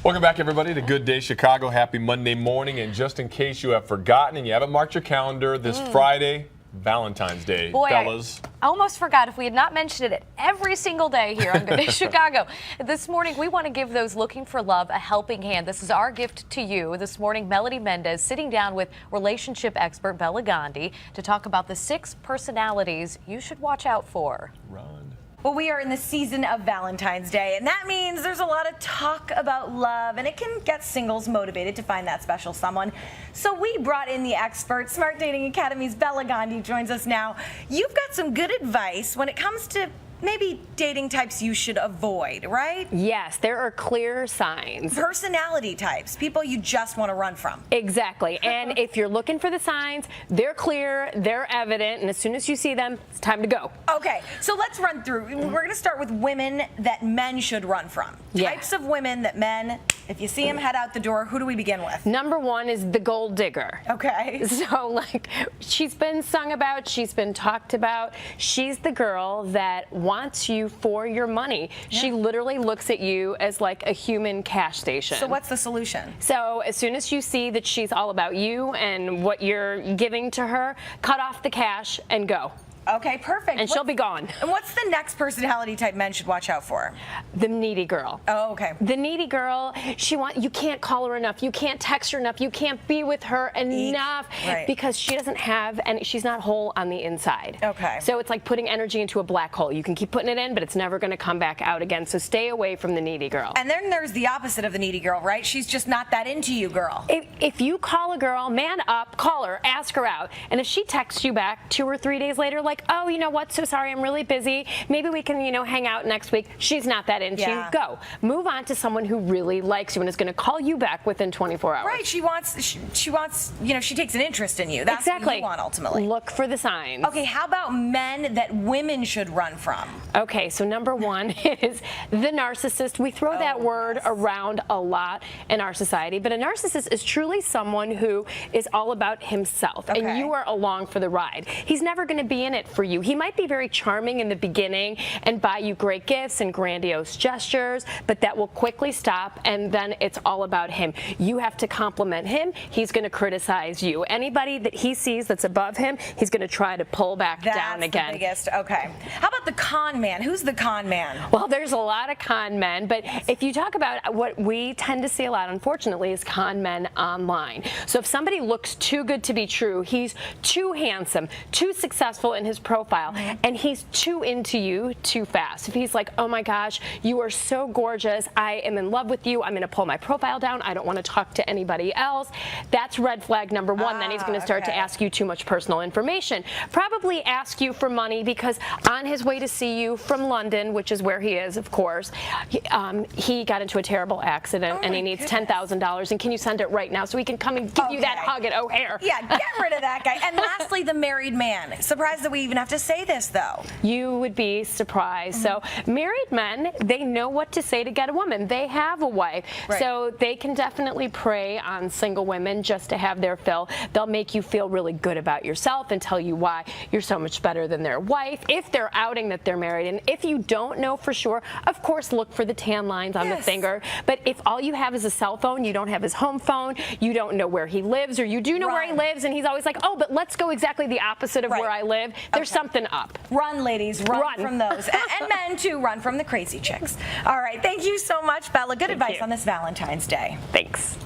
Welcome back, everybody, to Good Day Chicago. Happy Monday morning. And just in case you have forgotten and you haven't marked your calendar, this Friday, Valentine's Day. Boy, fellas. I almost forgot if we had not mentioned it every single day here on Good Day Chicago. This morning, we want to give those looking for love a helping hand. This is our gift to you. This morning, Melody Mendez sitting down with relationship expert Bela Gandhi to talk about the 6 personalities you should watch out for. Run. Well, we are in the season of Valentine's Day, and that means there's a lot of talk about love, and it can get singles motivated to find that special someone. So we brought in the expert. Smart Dating Academy's Bela Gandhi joins us now. You've got some good advice when it comes to maybe dating types you should avoid, right? Yes, there are clear signs. Personality types, people you just want to run from. Exactly. And if you're looking for the signs, they're clear, they're evident, and as soon as you see them, it's time to go. Okay, so let's run through. We're going to start with women that men should run from. Yeah. Types of women that men, if you see them head out the door, who do we begin with? Number 1 is the gold digger. Okay. So, like, she's been sung about, she's been talked about. She's the girl that wants you for your money. Yeah. She literally looks at you as like a human cash station. So what's the solution? So as soon as you see that she's all about you and what you're giving to her, cut off the cash and go. Okay, perfect. And she'll be gone. And what's the next personality type men should watch out for? The needy girl. Oh, okay. The needy girl, you can't call her enough, you can't text her enough, you can't be with her enough, right, because she doesn't have, and she's not whole on the inside. Okay. So it's like putting energy into a black hole. You can keep putting it in, but it's never going to come back out again. So stay away from the needy girl. And then there's the opposite of the needy girl, right? She's just not that into you, girl. If you call a girl, man up, call her, ask her out, and if she texts you back 2 or 3 days later, like, oh, you know what? So sorry, I'm really busy. Maybe we can, hang out next week. She's not that into you. Go. Move on to someone who really likes you and is going to call you back within 24 hours. Right. She wants, she takes an interest in you. That's exactly what you want, ultimately. Look for the signs. Okay, how about men that women should run from? Okay, so number 1 is the narcissist. We throw that word around a lot in our society, but a narcissist is truly someone who is all about himself, and you are along for the ride. He's never going to be in it for you. He might be very charming in the beginning and buy you great gifts and grandiose gestures, but that will quickly stop, and then it's all about him. You have to compliment him. He's going to criticize you. Anybody that he sees that's above him, he's going to try to pull back down again. That's the biggest. Okay. How about the con man? Who's the con man? Well, there's a lot of con men, but if you talk about what we tend to see a lot, unfortunately, is con men online. So if somebody looks too good to be true, he's too handsome, too successful in his profile, and he's too into you too fast. If he's like, oh my gosh, you are so gorgeous, I am in love with you, I'm going to pull my profile down, I don't want to talk to anybody else, that's red flag number 1. Then he's going to start to ask you too much personal information. Probably ask you for money because on his way to see you from London, which is where he is, of course, he got into a terrible accident and he needs $10,000, and can you send it right now so he can come and give you that hug at O'Hare? Yeah, get rid of that guy. And lastly, the married man. Surprised that we even have to say this, though. You would be surprised. So married men, they know what to say to get a woman. They have a wife. Right. So they can definitely prey on single women just to have their fill. They'll make you feel really good about yourself and tell you why you're so much better than their wife, if they're outing that they're married. And if you don't know for sure, of course, look for the tan lines on the finger. But if all you have is a cell phone, you don't have his home phone, you don't know where he lives, or you do know where he lives, and he's always like, oh, but let's go exactly the opposite of where I live, there's something up. Run, ladies, run from those. And men, too, run from the crazy chicks. All right, thank you so much, Bela. Good advice on this Valentine's Day. Thanks.